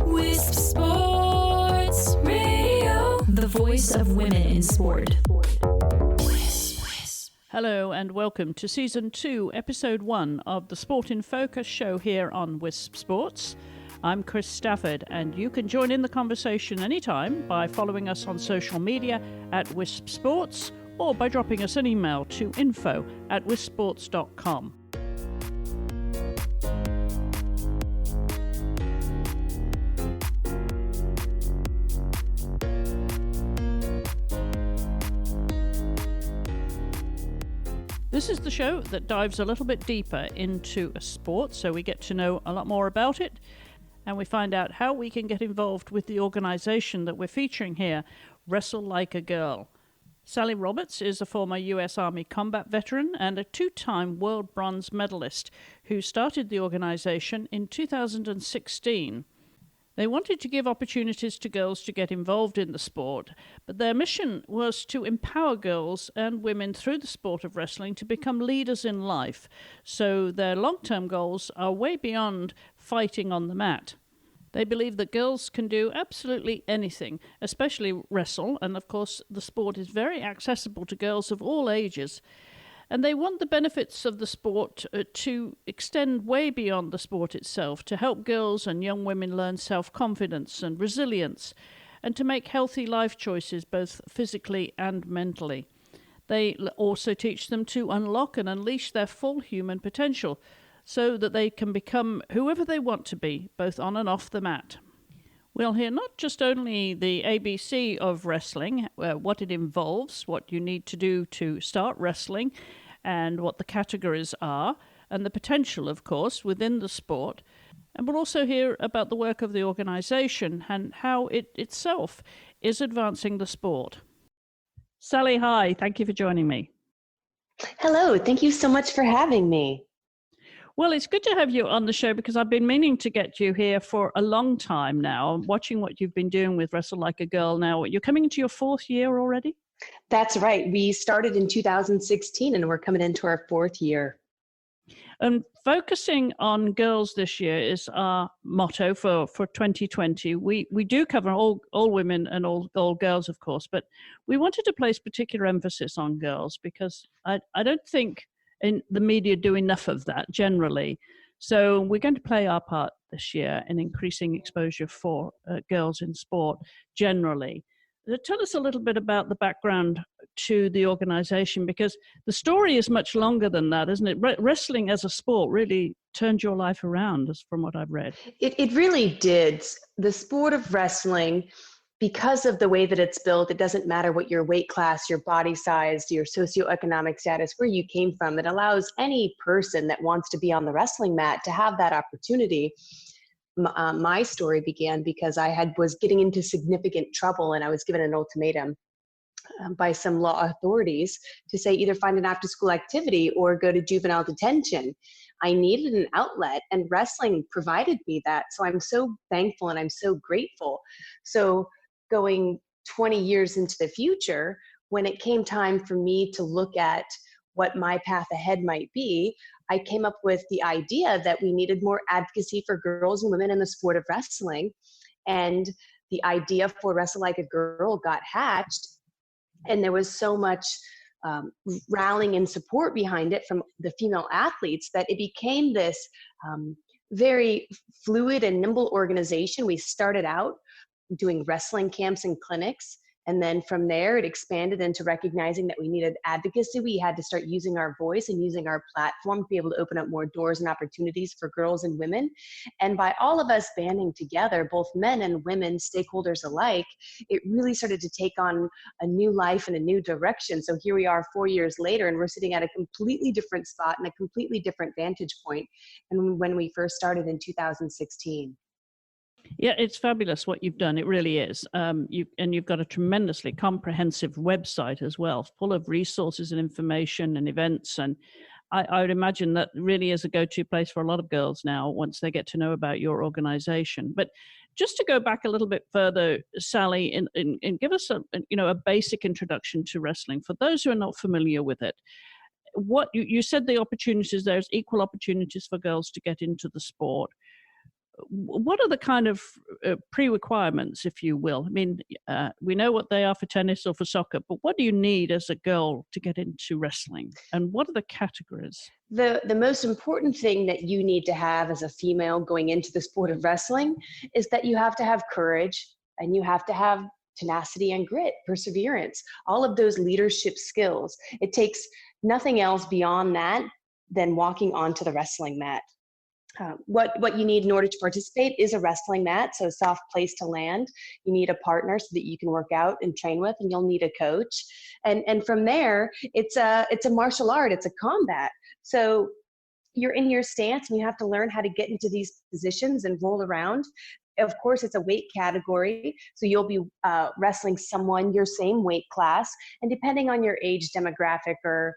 Wisp Sports Radio, the voice of women in sport. Hello and welcome to Season 2, Episode 1 of the Sport in Focus show here on Wisp Sports. I'm Chris Stafford, and you can join in the conversation anytime by following us on social media at Wisp Sports or by dropping us an email to info@wispsports.com. This is the show that dives a little bit deeper into a sport, so we get to know a lot more about it, and we find out how we can get involved with the organization that we're featuring here, Wrestle Like a Girl. Sally Roberts is a former U.S. Army combat veteran and a two-time world bronze medalist who started the organization in 2016. They wanted to give opportunities to girls to get involved in the sport, but their mission was to empower girls and women through the sport of wrestling to become leaders in life. So their long-term goals are way beyond fighting on the mat. They believe that girls can do absolutely anything, especially wrestle, and of course the sport is very accessible to girls of all ages. And they want the benefits of the sport to extend way beyond the sport itself, to help girls and young women learn self-confidence and resilience, and to make healthy life choices both physically and mentally. They also teach them to unlock and unleash their full human potential so that they can become whoever they want to be, both on and off the mat. We'll hear not just only the ABC of wrestling, what it involves, what you need to do to start wrestling, and what the categories are, and the potential, of course, within the sport. And we'll also hear about the work of the organization and how it itself is advancing the sport. Sally, hi. Thank you for joining me. Hello. Thank you so much for having me. Well, it's good to have you on the show because I've been meaning to get you here for a long time now. I'm watching what you've been doing with Wrestle Like a Girl now. You're coming into your fourth year already? That's right. We started in 2016 and we're coming into our fourth year. And focusing on girls this year is our motto for 2020. We do cover all women and all girls, of course, but we wanted to place particular emphasis on girls because I don't think in the media do enough of that generally. So we're going to play our part this year in increasing exposure for girls in sport generally. Tell us a little bit about the background to the organization, because the story is much longer than that, isn't it? Wrestling as a sport really turned your life around, as from what I've read. It really did. The sport of wrestling, because of the way that it's built, it doesn't matter what your weight class, your body size, your socioeconomic status, where you came from. It allows any person that wants to be on the wrestling mat to have that opportunity. My story began because I was getting into significant trouble and I was given an ultimatum by some law authorities to say either find an after-school activity or go to juvenile detention. I needed an outlet and wrestling provided me that. So I'm so thankful and I'm so grateful. So going 20 years into the future, when it came time for me to look at what my path ahead might be, I came up with the idea that we needed more advocacy for girls and women in the sport of wrestling. And the idea for Wrestle Like a Girl got hatched. And there was so much rallying and support behind it from the female athletes that it became this very fluid and nimble organization. We started out doing wrestling camps and clinics. And then from there, it expanded into recognizing that we needed advocacy. We had to start using our voice and using our platform to be able to open up more doors and opportunities for girls and women. And by all of us banding together, both men and women, stakeholders alike, it really started to take on a new life and a new direction. So here we are 4 years later, and we're sitting at a completely different spot and a completely different vantage point than when we first started in 2016. Yeah, it's fabulous what you've done. It really is. You've got a tremendously comprehensive website as well, full of resources and information and events. And I would imagine that really is a go-to place for a lot of girls now once they get to know about your organization. But just to go back a little bit further, Sally, and give us a basic introduction to wrestling for those who are not familiar with it. what you said, the opportunities, there's equal opportunities for girls to get into the sport. What are the kind of pre-requirements, if you will? I mean, we know what they are for tennis or for soccer, but what do you need as a girl to get into wrestling? And what are the categories? The most important thing that you need to have as a female going into the sport of wrestling is that you have to have courage, and you have to have tenacity and grit, perseverance, all of those leadership skills. It takes nothing else beyond that than walking onto the wrestling mat. What you need in order to participate is a wrestling mat, so a soft place to land. You need a partner so that you can work out and train with, and you'll need a coach. And from there, it's a martial art, it's a combat. So you're in your stance, and you have to learn how to get into these positions and roll around. Of course, it's a weight category, so you'll be wrestling someone your same weight class, and depending on your age demographic or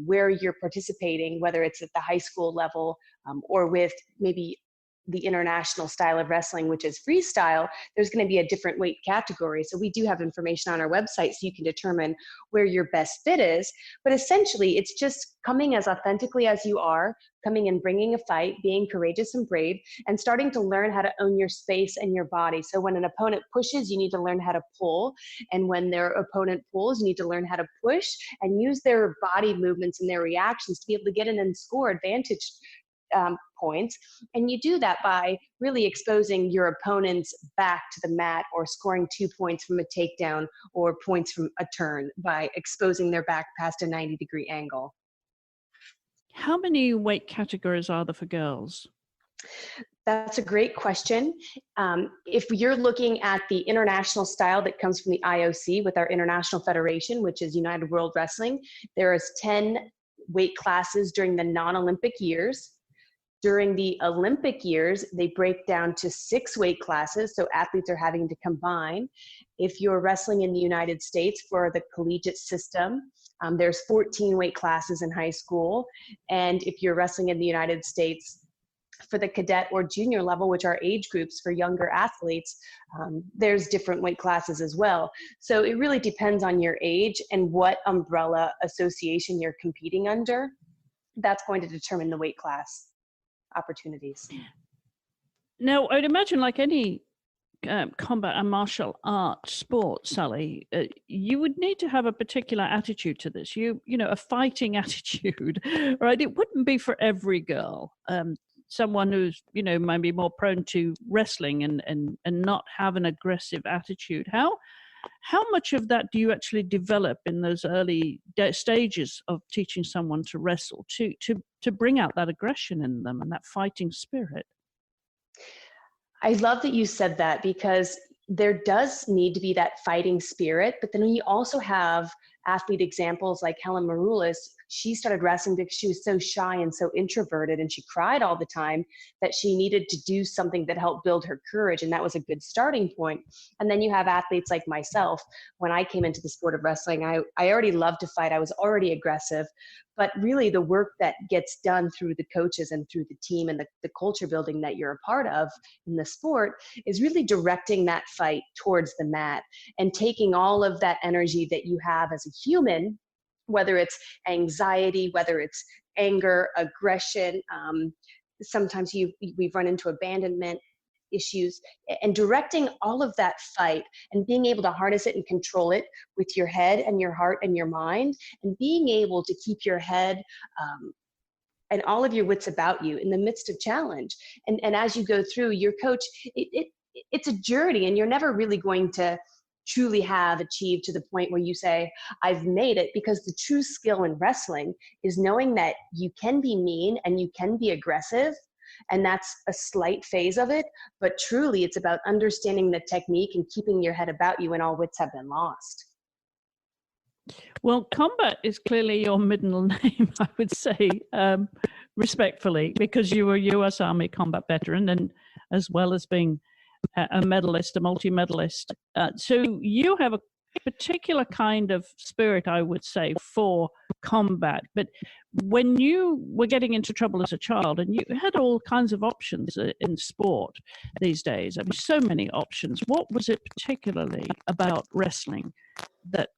where you're participating, whether it's at the high school level or with maybe the international style of wrestling, which is freestyle, there's going to be a different weight category. So we do have information on our website so you can determine where your best fit is. But essentially, it's just coming as authentically as you are, coming and bringing a fight, being courageous and brave, and starting to learn how to own your space and your body. So when an opponent pushes, you need to learn how to pull. And when their opponent pulls, you need to learn how to push and use their body movements and their reactions to be able to get in and score advantage points. And you do that by really exposing your opponent's back to the mat, or scoring 2 points from a takedown or points from a turn by exposing their back past a 90-degree angle. How many weight categories are there for girls? That's a great question. If you're looking at the international style that comes from the IOC with our international federation, which is United World Wrestling, there is 10 weight classes during the non-Olympic years. During the Olympic years, they break down to 6 weight classes, so athletes are having to combine. If you're wrestling in the United States for the collegiate system, there's 14 weight classes in high school. And if you're wrestling in the United States for the cadet or junior level, which are age groups for younger athletes, there's different weight classes as well. So it really depends on your age and what umbrella association you're competing under. That's going to determine the weight class opportunities. Now, I'd imagine, like any combat and martial art sport, Sally, you would need to have a particular attitude to this. You know, a fighting attitude, right? It wouldn't be for every girl. Someone who's, you know, might be more prone to wrestling and not have an aggressive attitude. How much of that do you actually develop in those early stages of teaching someone to wrestle to bring out that aggression in them and that fighting spirit? I love that you said that, because there does need to be that fighting spirit, but then we also have athlete examples like Helen Maroulis. She started wrestling because she was so shy and so introverted, and she cried all the time, that she needed to do something that helped build her courage, and that was a good starting point. And then you have athletes like myself. When I came into the sport of wrestling, I already loved to fight. I was already aggressive, but really the work that gets done through the coaches and through the team and the culture building that you're a part of in the sport is really directing that fight towards the mat and taking all of that energy that you have as a human, whether it's anxiety, whether it's anger, aggression, sometimes we've run into abandonment issues, and directing all of that fight and being able to harness it and control it with your head and your heart and your mind, and being able to keep your head and all of your wits about you in the midst of challenge. And as you go through your coach, it's a journey, and you're never really going to truly have achieved to the point where you say, I've made it, because the true skill in wrestling is knowing that you can be mean and you can be aggressive, and that's a slight phase of it, but truly it's about understanding the technique and keeping your head about you when all wits have been lost. Well, combat is clearly your middle name, I would say, respectfully, because you were a U.S. Army combat veteran, and as well as being a medalist, a multi-medalist. So you have a particular kind of spirit, I would say, for combat. But when you were getting into trouble as a child, and you had all kinds of options in sport these days, I mean, so many options, what was it particularly about wrestling that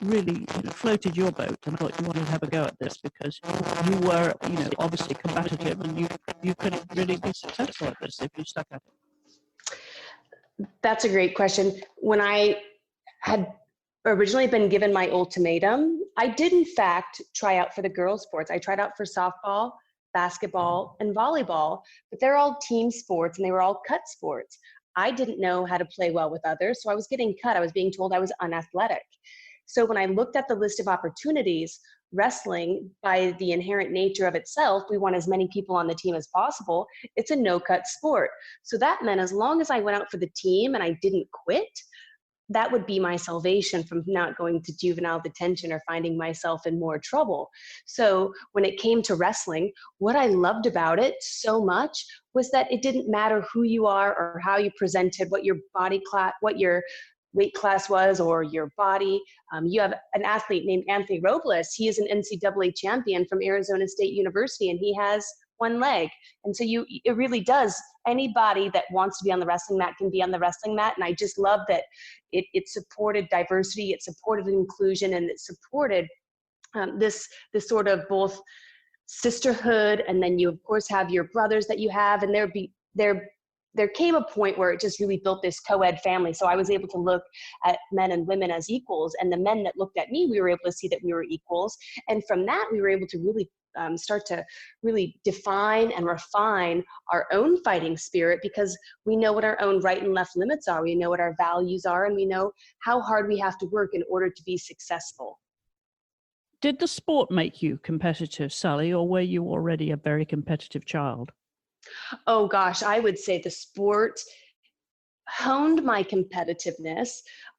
really floated your boat and thought you wanted to have a go at this because you were, obviously competitive, and you could really be successful at this if you stuck at it? That's a great question. When I had originally been given my ultimatum, I did in fact try out for the girls' sports. I tried out for softball, basketball, and volleyball, but they're all team sports and they were all cut sports. I didn't know how to play well with others, so I was getting cut. I was being told I was unathletic. So when I looked at the list of opportunities, wrestling, by the inherent nature of itself, we want as many people on the team as possible. It's a no-cut sport. So that meant as long as I went out for the team and I didn't quit, that would be my salvation from not going to juvenile detention or finding myself in more trouble. So when it came to wrestling, what I loved about it so much was that it didn't matter who you are or how you presented, what your body class, what your weight class was, or your body. You have an athlete named Anthony Robles. He is an NCAA champion from Arizona State University, and he has one leg. And so it really does. Anybody that wants to be on the wrestling mat can be on the wrestling mat. And I just love that it supported diversity, it supported inclusion, and it supported this sort of both sisterhood. And then you of course have your brothers that you have, and there came a point where it just really built this co-ed family. So I was able to look at men and women as equals, and the men that looked at me, we were able to see that we were equals. And from that, we were able to really start to really define and refine our own fighting spirit, because we know what our own right and left limits are. We know what our values are, and we know how hard we have to work in order to be successful. Did the sport make you competitive, Sally, or were you already a very competitive child? Oh gosh, I would say the sport honed my competitiveness.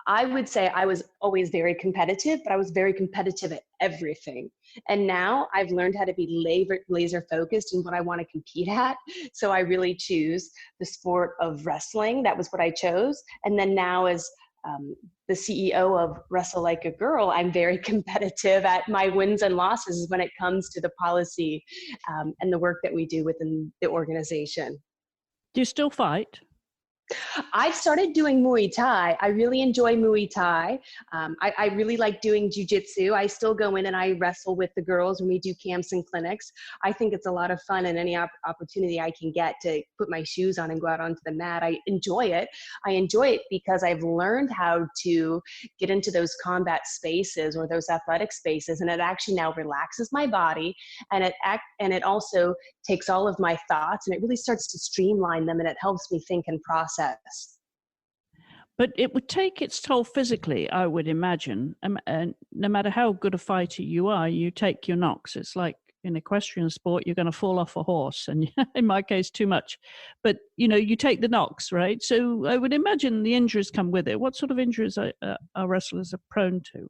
I would say I was always very competitive, but I was very competitive at everything. And now I've learned how to be laser focused in what I want to compete at. So I really choose the sport of wrestling. That was what I chose. And then now as the CEO of Wrestle Like a Girl, I'm very competitive at my wins and losses when it comes to the policy and the work that we do within the organization. Do you still fight? I've started doing Muay Thai. I really enjoy Muay Thai. I really like doing jujitsu. I still go in and I wrestle with the girls when we do camps and clinics. I think it's a lot of fun, and any opportunity I can get to put my shoes on and go out onto the mat, I enjoy it. I enjoy it because I've learned how to get into those combat spaces or those athletic spaces, and it actually now relaxes my body, and it also takes all of my thoughts and it really starts to streamline them, and it helps me think and process. But it would take its toll physically, I would imagine. And no matter how good a fighter you are, you take your knocks. It's like in equestrian sport, you're going to fall off a horse, and in my case, too much. But, you take the knocks, right? So I would imagine the injuries come with it. What sort of injuries are wrestlers prone to?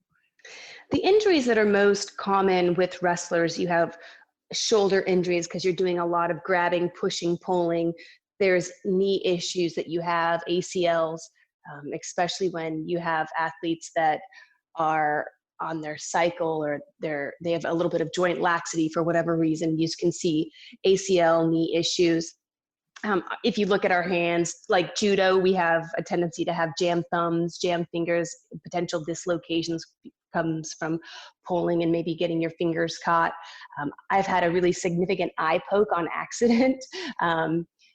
The injuries that are most common with wrestlers, you have shoulder injuries because you're doing a lot of grabbing, pushing, pulling. There's knee issues that you have, ACLs, especially when you have athletes that are on their cycle or they have a little bit of joint laxity for whatever reason. You can see ACL, knee issues. If you look at our hands, like judo, we have a tendency to have jam thumbs, jam fingers. Potential dislocations comes from pulling and maybe getting your fingers caught. I've had a really significant eye poke on accident.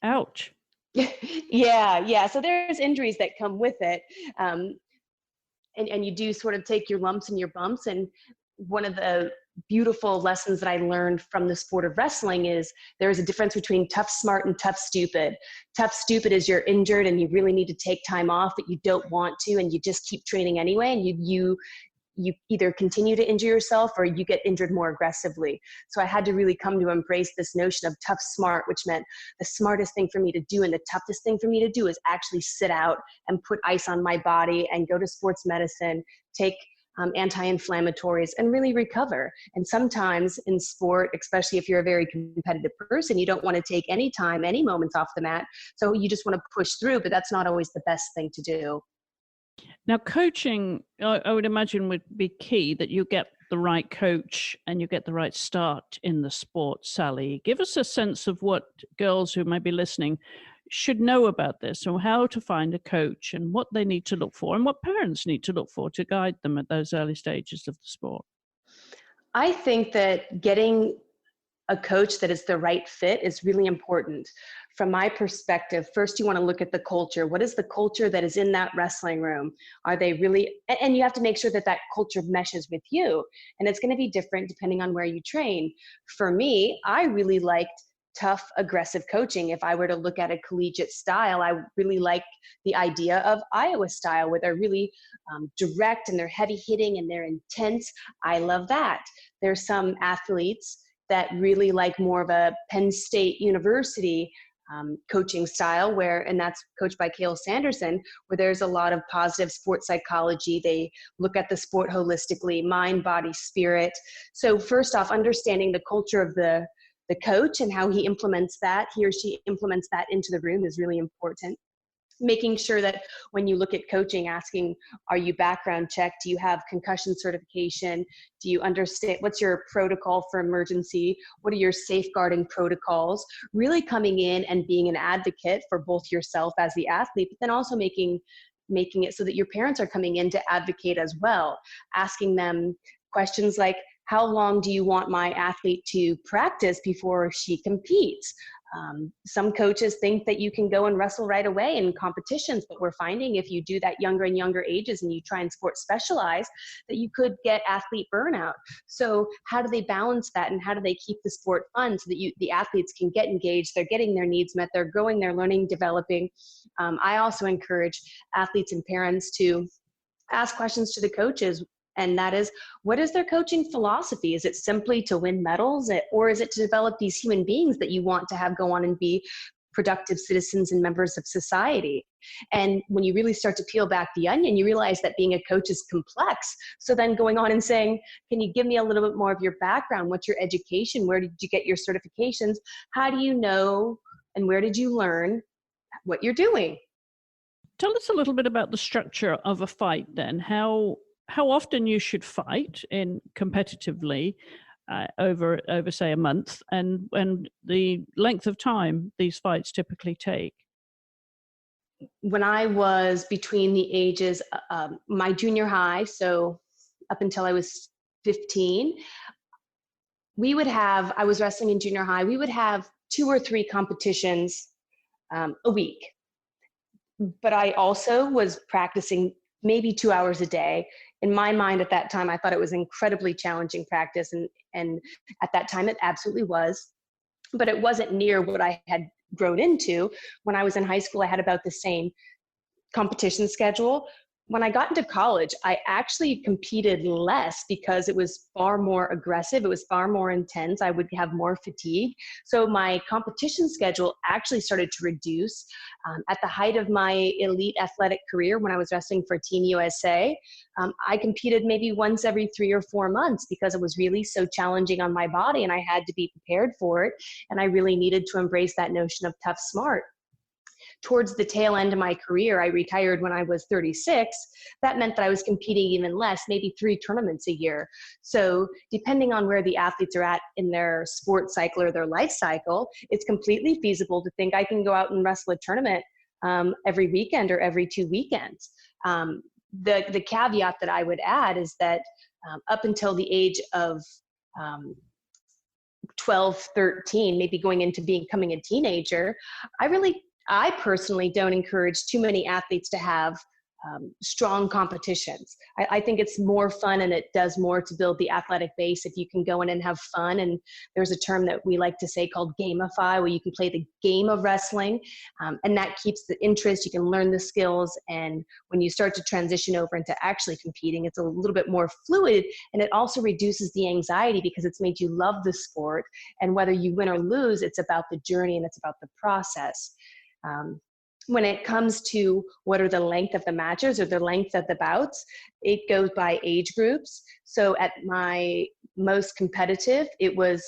Ouch. Yeah. So there's injuries that come with it. And you do sort of take your lumps and your bumps. And one of the beautiful lessons that I learned from the sport of wrestling is there's a difference between tough smart and tough stupid. Tough stupid is you're injured and you really need to take time off, but you don't want to, and you just keep training anyway, and you either continue to injure yourself or you get injured more aggressively. So I had to really come to embrace this notion of tough smart, which meant the smartest thing for me to do and the toughest thing for me to do is actually sit out and put ice on my body and go to sports medicine, take anti-inflammatories, and really recover. And sometimes in sport, especially if you're a very competitive person, you don't want to take any time, any moments off the mat. So you just want to push through, but that's not always the best thing to do. Now, coaching, I would imagine, would be key, that you get the right coach and you get the right start in the sport. Sally, give us a sense of what girls who may be listening should know about this, or how to find a coach and what they need to look for and what parents need to look for to guide them at those early stages of the sport? I think that getting a coach that is the right fit is really important. From my perspective, first you want to look at the culture. What is the culture that is in that wrestling room? Are they really, and you have to make sure that that culture meshes with you. And it's going to be different depending on where you train. For me, I really liked tough, aggressive coaching. If I were to look at a collegiate style, I really like the idea of Iowa style, where they're really direct and they're heavy hitting and they're intense. I love that. There's some athletes that really like more of a Penn State University coaching style, and that's coached by Cale Sanderson, where there's a lot of positive sports psychology. They look at the sport holistically, mind, body, spirit. So first off, understanding the culture of the coach and how he or she implements that into the room is really important. Making sure that when you look at coaching, asking, are you background checked? Do you have concussion certification? Do you understand what's your protocol for emergency? What are your safeguarding protocols? Really coming in and being an advocate for both yourself as the athlete, but then also making it so that your parents are coming in to advocate as well. Asking them questions like, how long do you want my athlete to practice before she competes? Some coaches think that you can go and wrestle right away in competitions, but we're finding if you do that younger and younger ages and you try and sport specialize, that you could get athlete burnout. So how do they balance that, and how do they keep the sport fun so that the athletes can get engaged, they're getting their needs met, they're growing, they're learning, developing. I also encourage athletes and parents to ask questions to the coaches. And that is, what is their coaching philosophy? Is it simply to win medals, or is it to develop these human beings that you want to have go on and be productive citizens and members of society? And when you really start to peel back the onion, you realize that being a coach is complex. So then going on and saying, can you give me a little bit more of your background? What's your education? Where did you get your certifications? How do you know, and where did you learn what you're doing? Tell us a little bit about the structure of a fight then. How often you should fight in competitively over say a month, and the length of time these fights typically take. When I was between the ages, my junior high, so up until I was 15, I was wrestling in junior high, we would have 2 or 3 competitions a week. But I also was practicing maybe 2 hours a day. In my mind at that time, I thought it was incredibly challenging practice. And at that time it absolutely was, but it wasn't near what I had grown into. When I was in high school, I had about the same competition schedule. When I got into college, I actually competed less because it was far more aggressive. It was far more intense. I would have more fatigue. So my competition schedule actually started to reduce. At the height of my elite athletic career, when I was wrestling for Team USA, I competed maybe once every 3 or 4 months because it was really so challenging on my body and I had to be prepared for it. And I really needed to embrace that notion of tough, smart. Towards the tail end of my career, I retired when I was 36. That meant that I was competing even less, maybe 3 tournaments a year. So depending on where the athletes are at in their sports cycle or their life cycle, it's completely feasible to think I can go out and wrestle a tournament every weekend or every 2 weekends. The caveat that I would add is that up until the age of 12, 13, maybe going into becoming a teenager, I personally don't encourage too many athletes to have strong competitions. I think it's more fun and it does more to build the athletic base if you can go in and have fun. And there's a term that we like to say called gamify, where you can play the game of wrestling, and that keeps the interest. You can learn the skills. And when you start to transition over into actually competing, it's a little bit more fluid, and it also reduces the anxiety because it's made you love the sport. And whether you win or lose, it's about the journey and it's about the process. When it comes to what are the length of the matches or the length of the bouts, it goes by age groups. So at my most competitive, it was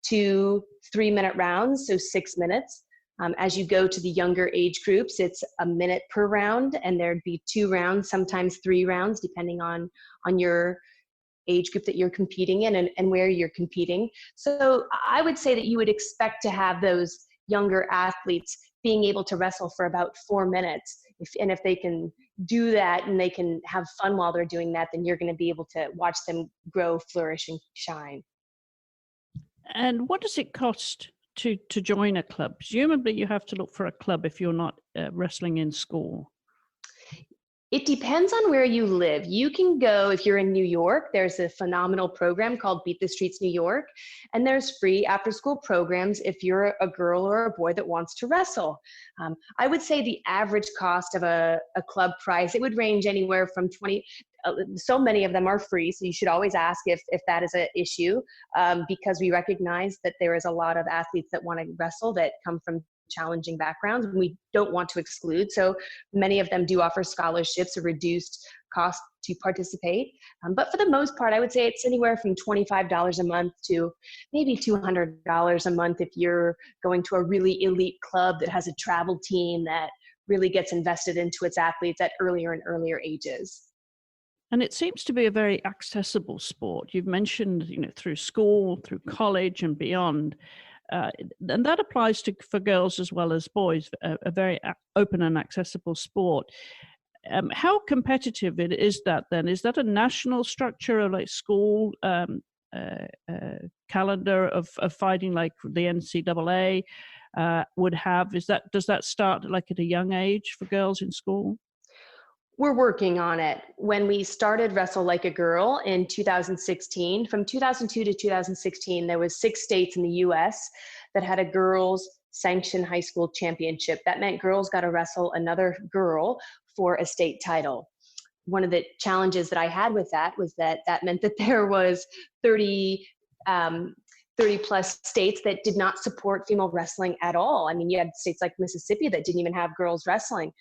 2 3-minute rounds, so 6 minutes. As you go to the younger age groups, it's a minute per round, and there'd be 2 rounds, sometimes 3 rounds, depending on your age group that you're competing in and where you're competing. So I would say that you would expect to have those younger athletes being able to wrestle for about 4 minutes. If they can do that and they can have fun while they're doing that, then you're going to be able to watch them grow, flourish, and shine. And what does it cost to join a club? Presumably you have to look for a club if you're not wrestling in school. It depends on where you live. You can go, if you're in New York, there's a phenomenal program called Beat the Streets New York, and there's free after-school programs if you're a girl or a boy that wants to wrestle. I would say the average cost of a club price, it would range anywhere from 20, so many of them are free, so you should always ask if that is an issue, because we recognize that there is a lot of athletes that want to wrestle that come from challenging backgrounds, and we don't want to exclude. So many of them do offer scholarships or reduced cost to participate. But for the most part, I would say it's anywhere from $25 a month to maybe $200 a month if you're going to a really elite club that has a travel team that really gets invested into its athletes at earlier and earlier ages. And it seems to be a very accessible sport. You've mentioned, through school, through college and beyond. And that applies for girls as well as boys, a very open and accessible sport. How competitive is that then? Is that a national structure or like school calendar of fighting like the NCAA would have? Does that start like at a young age for girls in school? We're working on it. When we started Wrestle Like a Girl in 2016, from 2002 to 2016, there was 6 states in the US that had a girls sanctioned high school championship. That meant girls got to wrestle another girl for a state title. One of the challenges that I had with that was that meant that there was 30 plus states that did not support female wrestling at all. I mean, you had states like Mississippi that didn't even have girls wrestling.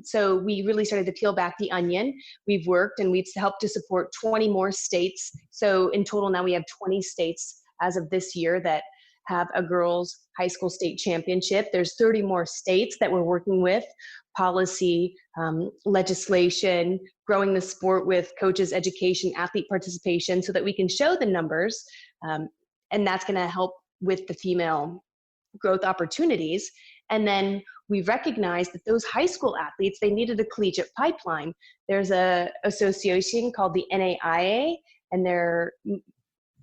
So we really started to peel back the onion. We've worked and we've helped to support 20 more states. So in total now we have 20 states as of this year that have a girls high school state championship. There's 30 more states that we're working with, policy, legislation, growing the sport with coaches, education, athlete participation, so that we can show the numbers. And that's going to help with the female growth opportunities. And then we recognized that those high school athletes, they needed a collegiate pipeline. There's a association called the NAIA, and they're,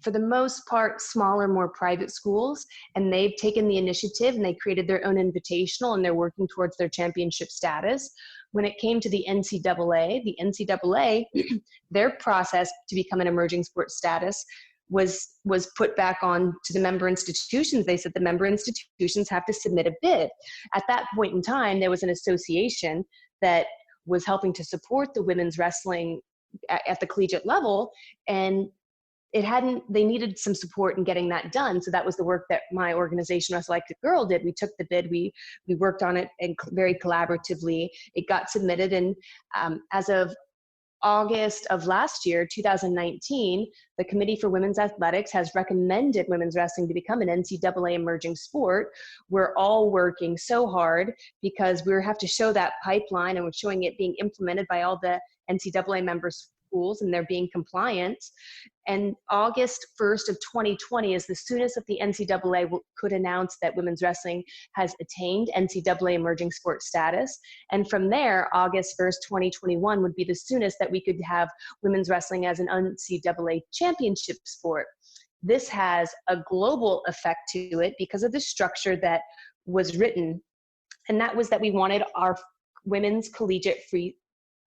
for the most part, smaller, more private schools. And they've taken the initiative and they created their own invitational, and they're working towards their championship status. When it came to the NCAA, their process to become an emerging sport status was put back on to the member institutions. They said the member institutions have to submit a bid. At that point in time, there was an association that was helping to support the women's wrestling at the collegiate level, and they needed some support in getting that done. So that was the work that my organization, Wrestle Like a Girl, did. We took the bid, we worked on it and very collaboratively. It got submitted, and as of August of last year, 2019, the Committee for Women's Athletics has recommended women's wrestling to become an NCAA emerging sport. We're all working so hard because we have to show that pipeline, and we're showing it being implemented by all the NCAA member schools, and they're being compliant. And August 1st of 2020 is the soonest that the NCAA could announce that women's wrestling has attained NCAA emerging sport status. And from there, August 1st, 2021 would be the soonest that we could have women's wrestling as an NCAA championship sport. This has a global effect to it because of the structure that was written. And that was that we wanted our women's collegiate free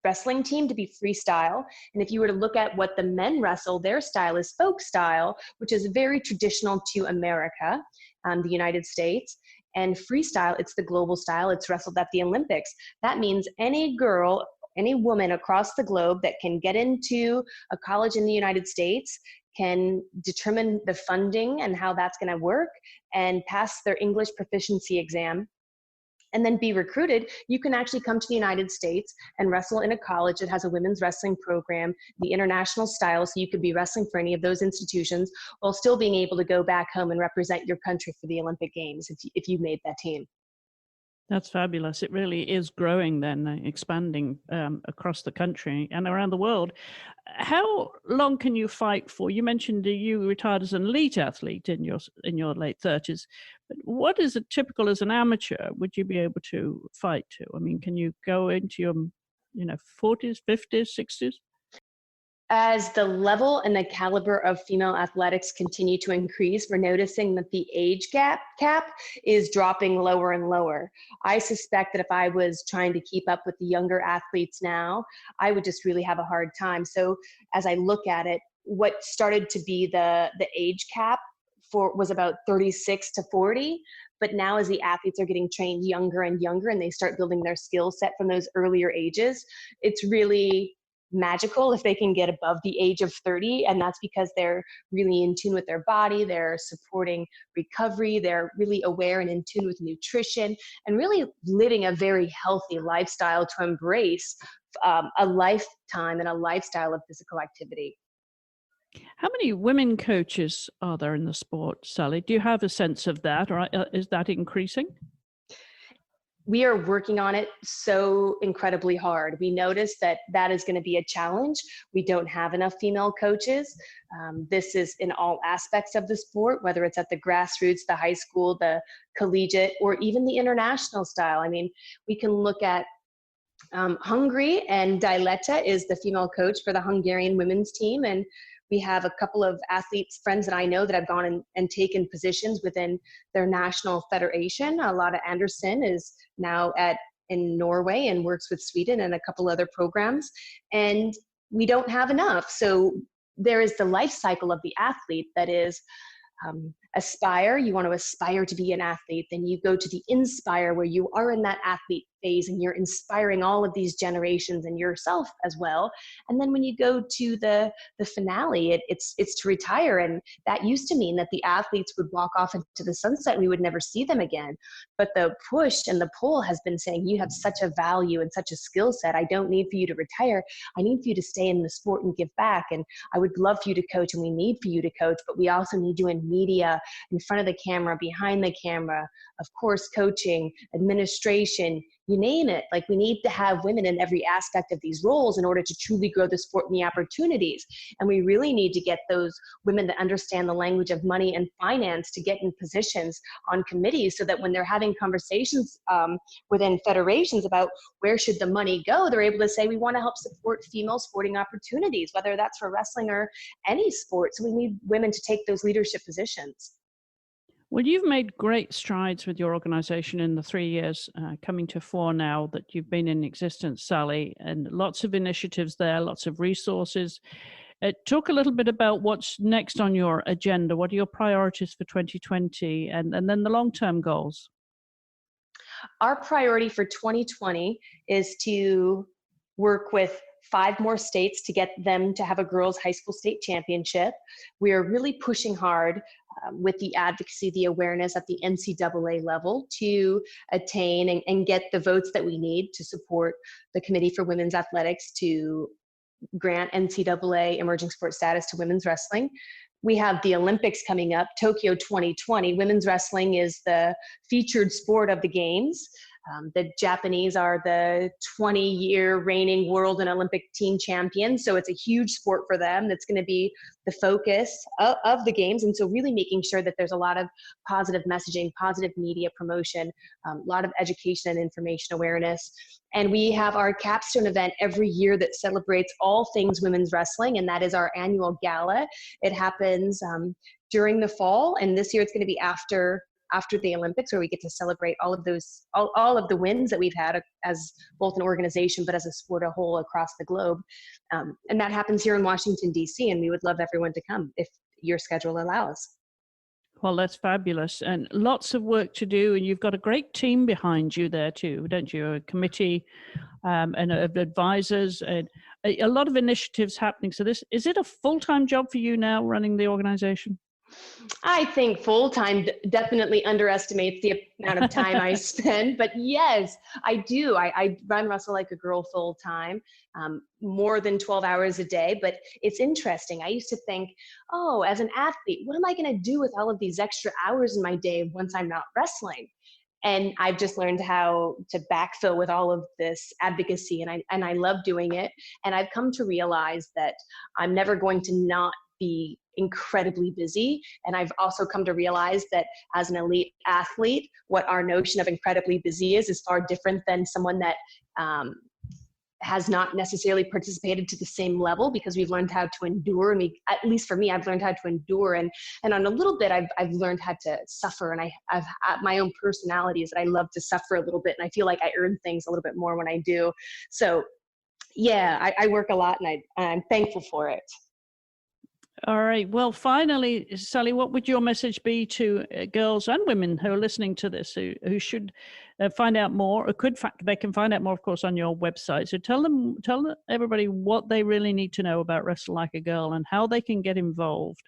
wrestling team to be freestyle. And if you were to look at what the men wrestle, their style is folk style, which is very traditional to America, the United States. And freestyle, it's the global style. It's wrestled at the Olympics. That means any girl, any woman across the globe that can get into a college in the United States can determine the funding and how that's going to work and pass their English proficiency exam, and then be recruited. You can actually come to the United States and wrestle in a college that has a women's wrestling program, the international style, so you could be wrestling for any of those institutions while still being able to go back home and represent your country for the Olympic Games if you made that team. That's fabulous. It really is growing then, expanding across the country and around the world. How long can you fight for? You mentioned that you retired as an elite athlete in your late 30s. But what is it typical as an amateur would you be able to fight to? I mean, can you go into your, 40s, 50s, 60s? As the level and the caliber of female athletics continue to increase, we're noticing that the age cap is dropping lower and lower. I suspect that if I was trying to keep up with the younger athletes now, I would just really have a hard time. So as I look at it, what started to be the age cap for was about 36 to 40. But now as the athletes are getting trained younger and younger and they start building their skill set from those earlier ages, it's really magical if they can get above the age of 30. And that's because they're really in tune with their body, they're supporting recovery, they're really aware and in tune with nutrition, and really living a very healthy lifestyle to embrace a lifetime and a lifestyle of physical activity. How many women coaches are there in the sport, Sally? Do you have a sense of that, or is that increasing? We are working on it so incredibly hard. We notice that that is going to be a challenge. We don't have enough female coaches. This is in all aspects of the sport, whether it's at the grassroots, the high school, the collegiate, or even the international style. I mean, we can look at Hungary, and Diletta is the female coach for the Hungarian women's team. And we have a couple of athletes, friends that I know that have gone and taken positions within their national federation. Lotta Anderson is now in Norway and works with Sweden and a couple other programs. And we don't have enough. So there is the life cycle of the athlete that is aspire. You want to aspire to be an athlete. Then you go to the inspire, where you are in that athlete phase and you're inspiring all of these generations and yourself as well. And then when you go to the finale, it's to retire. And that used to mean that the athletes would walk off into the sunset and we would never see them again. But the push and the pull has been saying, you have such a value and such a skill set. I don't need for you to retire. I need for you to stay in the sport and give back. And I would love for you to coach, and we need for you to coach, but we also need you in media, in front of the camera, behind the camera, of course, coaching, administration, you name it. Like, we need to have women in every aspect of these roles in order to truly grow the sport and the opportunities. And we really need to get those women that understand the language of money and finance to get in positions on committees, so that when they're having conversations within federations about where should the money go, they're able to say, we want to help support female sporting opportunities, whether that's for wrestling or any sport. So we need women to take those leadership positions. Well, you've made great strides with your organization in the 3 years, coming to four now that you've been in existence, Sally, and lots of initiatives there, lots of resources. Talk a little bit about what's next on your agenda. What are your priorities for 2020, and then the long-term goals? Our priority for 2020 is to work with 5 more states to get them to have a girls' high school state championship. We are really pushing hard with the advocacy, the awareness at the NCAA level to attain and get the votes that we need to support the Committee for Women's Athletics to grant NCAA emerging sport status to women's wrestling. We have the Olympics coming up, Tokyo 2020. Women's wrestling is the featured sport of the games. The Japanese are the 20-year reigning world and Olympic team champions. So it's a huge sport for them. That's going to be the focus of the games. And so really making sure that there's a lot of positive messaging, positive media promotion, a lot of education and information awareness. And we have our capstone event every year that celebrates all things women's wrestling. And that is our annual gala. It happens during the fall. And this year it's going to be after the Olympics, where we get to celebrate all of those, all of the wins that we've had as both an organization, but as a sport a whole across the globe. And that happens here in Washington, D.C. And we would love everyone to come if your schedule allows. Well, that's fabulous, and lots of work to do. And you've got a great team behind you there too, don't you? A committee and of advisors, and a lot of initiatives happening. So is it a full-time job for you now, running the organization? I think full-time definitely underestimates the amount of time I spend, but yes, I do. I run Wrestle Like a Girl full-time, more than 12 hours a day, but it's interesting. I used to think, oh, as an athlete, what am I going to do with all of these extra hours in my day once I'm not wrestling? And I've just learned how to backfill with all of this advocacy, and I love doing it. And I've come to realize that I'm never going to not be incredibly busy. And I've also come to realize that as an elite athlete, what our notion of incredibly busy is far different than someone that has not necessarily participated to the same level, because we've learned how to endure. And at least for me, I've learned how to endure. And on a little bit, I've learned how to suffer. And I've my own personality is that I love to suffer a little bit. And I feel like I earn things a little bit more when I do. So yeah, I work a lot, and I'm thankful for it. All right. Well, finally, Sally, what would your message be to girls and women who are listening to this, who should find out more, or they can find out more, of course, on your website. So tell everybody what they really need to know about Wrestle Like a Girl and how they can get involved.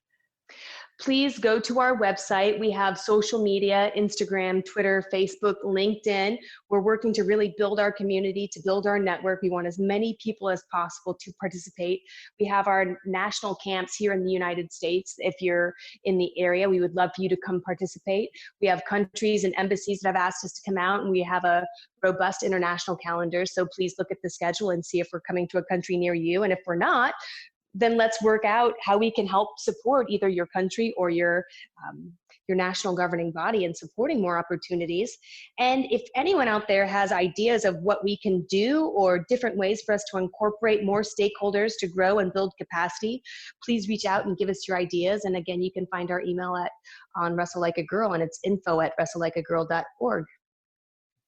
Please go to our website. We have social media, Instagram, Twitter, Facebook, LinkedIn. We're working to really build our community, to build our network. We want as many people as possible to participate. We have our national camps here in the United States. If you're in the area, we would love for you to come participate. We have countries and embassies that have asked us to come out, and we have a robust international calendar. So please look at the schedule and see if we're coming to a country near you. And if we're not, then let's work out how we can help support either your country or your national governing body in supporting more opportunities. And if anyone out there has ideas of what we can do or different ways for us to incorporate more stakeholders to grow and build capacity, please reach out and give us your ideas. And again, you can find our email on Wrestle Like a Girl, and it's info@wrestlelikeagirl.org.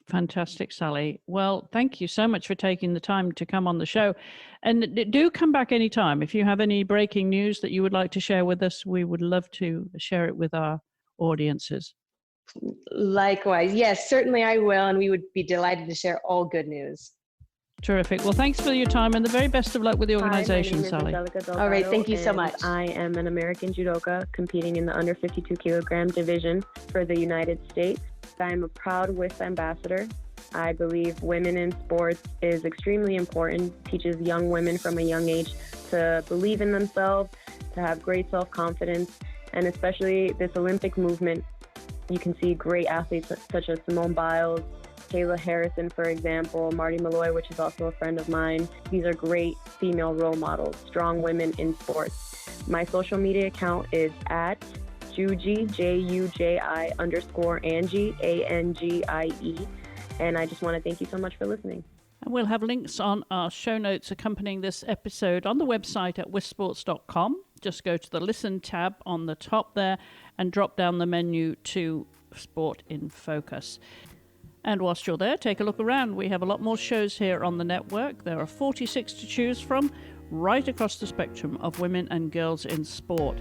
Fantastic, Sally. Well, thank you so much for taking the time to come on the show. And do come back anytime. If you have any breaking news that you would like to share with us, we would love to share it with our audiences. Likewise. Yes, certainly I will. And we would be delighted to share all good news. Terrific. Well, thanks for your time and the very best of luck with the organization, Sally. All right. Thank you so much. I am an American judoka competing in the under 52 kilogram division for the United States. I'm a proud WISP ambassador. I believe women in sports is extremely important, teaches young women from a young age to believe in themselves, to have great self-confidence, and especially this Olympic movement. You can see great athletes such as Simone Biles, Kayla Harrison, for example, Marty Malloy, which is also a friend of mine. These are great female role models, strong women in sports. My social media account is at Juji, JUJI_Angie, ANGIE. And I just want to thank you so much for listening. And we'll have links on our show notes accompanying this episode on the website at wisports.com. Just go to the Listen tab on the top there and drop down the menu to Sport in Focus. And whilst you're there, take a look around. We have a lot more shows here on the network. There are 46 to choose from, right across the spectrum of women and girls in sport.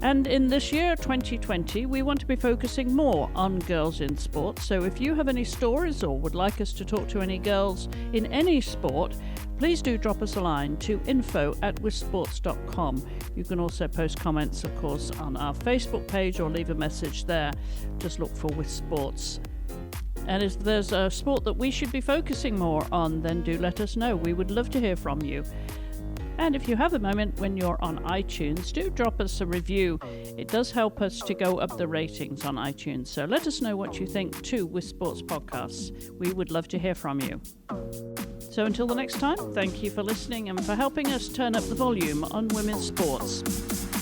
And in this year, 2020, we want to be focusing more on girls in sport. So if you have any stories or would like us to talk to any girls in any sport, please do drop us a line to info@wisports.com. You can also post comments, of course, on our Facebook page or leave a message there. Just look for With Sports. And if there's a sport that we should be focusing more on, then do let us know. We would love to hear from you. And if you have a moment when you're on iTunes, do drop us a review. It does help us to go up the ratings on iTunes. So let us know what you think too with Sports Podcasts. We would love to hear from you. So until the next time, thank you for listening and for helping us turn up the volume on women's sports.